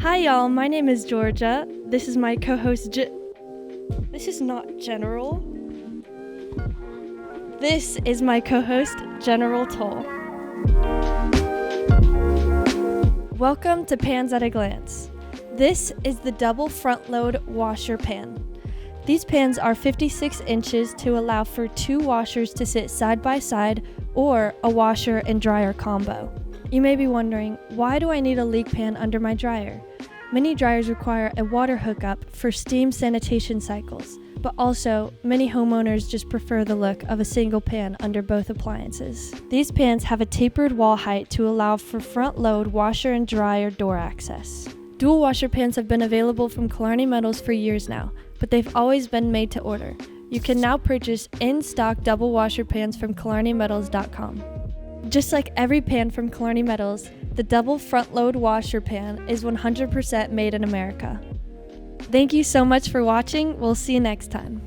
Hi y'all, my name is Georgia. This is my co-host This is not General. This is my co-host, General Toll. Welcome to Pans at a Glance. This is the double front load washer pan. These pans are 56 inches to allow for two washers to sit side by side or a washer and dryer combo. You may be wondering, why do I need a leak pan under my dryer? Many dryers require a water hookup for steam sanitation cycles, but also many homeowners just prefer the look of a single pan under both appliances. These pans have a tapered wall height to allow for front load washer and dryer door access. Dual washer pans have been available from Killarney Metals for years now, but they've always been made to order. You can now purchase in-stock double washer pans from KillarneyMetals.com. Just like every pan from Killarney Metals, the double front load washer pan is 100% made in America. Thank you so much for watching. We'll see you next time.